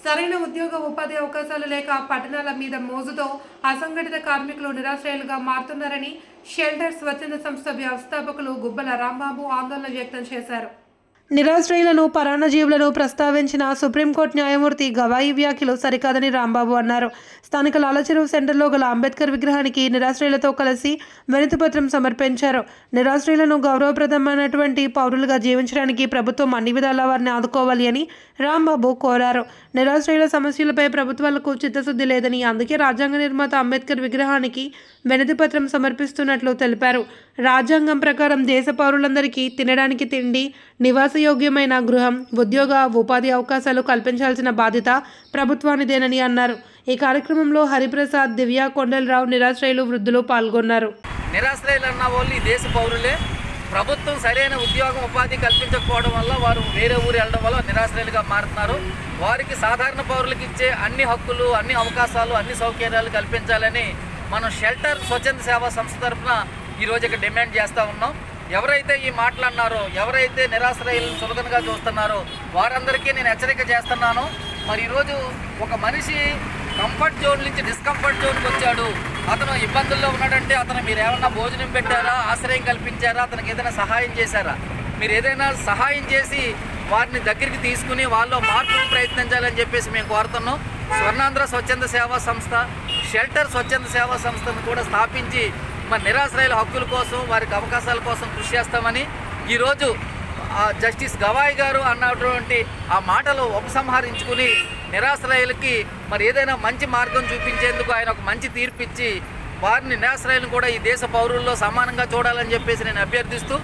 సరైన ఉద్యోగ ఉపాధి అవకాశాలు లేక పట్టణాల మీద మోజుతో అసంఘటిత కార్మికులు నిరాశ్రయాలుగా మారుతున్నారని షెల్టర్ స్వచ్ఛంద సంస్థ వ్యవస్థాపకులు గుబ్బల రాంబాబు ఆందోళన వ్యక్తం చేశారు. నిరాశ్రయులను పరాన్నజీవులను ప్రస్తావించిన సుప్రీంకోర్టు న్యాయమూర్తి గవాయి వ్యాఖ్యలు సరికాదని రాంబాబు అన్నారు. స్థానిక లాలచెరువు సెంటర్లో గల అంబేద్కర్ విగ్రహానికి నిరాశ్రయులతో కలిసి వినతిపత్రం సమర్పించారు. నిరాశ్రయులను గౌరవప్రదమైనటువంటి పౌరులుగా జీవించడానికి ప్రభుత్వం అన్ని విధాలా వారిని ఆదుకోవాలి అని రాంబాబు కోరారు. నిరాశ్రయుల సమస్యలపై ప్రభుత్వాలకు చిత్తశుద్ధి లేదని, అందుకే రాజ్యాంగ నిర్మాత అంబేద్కర్ విగ్రహానికి వినతిపత్రం సమర్పిస్తున్నట్లు తెలిపారు. రాజ్యాంగం ప్రకారం దేశ పౌరులందరికీ తినడానికి తిండి, నివాసయోగ్యమైన గృహం, ఉద్యోగ ఉపాధి అవకాశాలు కల్పించాల్సిన బాధ్యత ప్రభుత్వానిదేనని అన్నారు. ఈ కార్యక్రమంలో హరిప్రసాద్, దివ్య, కొండలరావు, నిరాశ్రయులు, వృద్ధులు పాల్గొన్నారు. నిరాశ్రయులు అన్న వాళ్ళు ఈ దేశ పౌరులే. ప్రభుత్వం సరైన ఉద్యోగం ఉపాధి కల్పించకపోవడం వల్ల వారు వేరే ఊరు వెళ్ళడం వల్ల నిరాశ్రయులుగా మారుతున్నారు. వారికి సాధారణ పౌరులకు ఇచ్చే అన్ని హక్కులు, అన్ని అవకాశాలు, అన్ని సౌకర్యాలు కల్పించాలని మనం షెల్టర్ స్వచ్ఛంద సేవా సంస్థ తరఫున ఈరోజు ఇక్కడ డిమాండ్ చేస్తూ ఉన్నాం. ఎవరైతే ఈ మాట్లాడినారో, ఎవరైతే నిరాశ్రయులను చులకనగా చూస్తున్నారో వారందరికీ నేను హెచ్చరిక చేస్తున్నాను. మరి ఈరోజు ఒక మనిషి కంఫర్ట్ జోన్ నుంచి డిస్కంఫర్ట్ జోన్కి వచ్చాడు. అతను ఇబ్బందుల్లో ఉన్నాడంటే అతను మీరు ఏమన్నా భోజనం పెట్టారా, ఆశ్రయం కల్పించారా, అతనికి ఏదైనా సహాయం చేశారా? మీరు ఏదైనా సహాయం చేసి వారిని దగ్గరికి తీసుకుని వాళ్ళు మార్పుకు ప్రయత్నించాలని చెప్పేసి మేము కోరుతున్నాం. స్వర్ణాంధ్ర స్వచ్ఛంద సేవా సంస్థ, షెల్టర్ స్వచ్ఛంద సేవా సంస్థను కూడా స్థాపించి మరి నిరాశ్రయుల హక్కుల కోసం, వారికి అవకాశాల కోసం కృషి చేస్తామని ఈరోజు జస్టిస్ గవాయి గారు అన్నటువంటి ఆ మాటలు ఉపసంహరించుకుని నిరాశ్రయులకి మరి ఏదైనా మంచి మార్గం చూపించేందుకు ఆయన ఒక మంచి తీర్పు ఇచ్చి వారిని నిరాశ్రయులను కూడా ఈ దేశ పౌరుల్లో సమానంగా చూడాలని చెప్పేసి నేను అభ్యర్థిస్తూ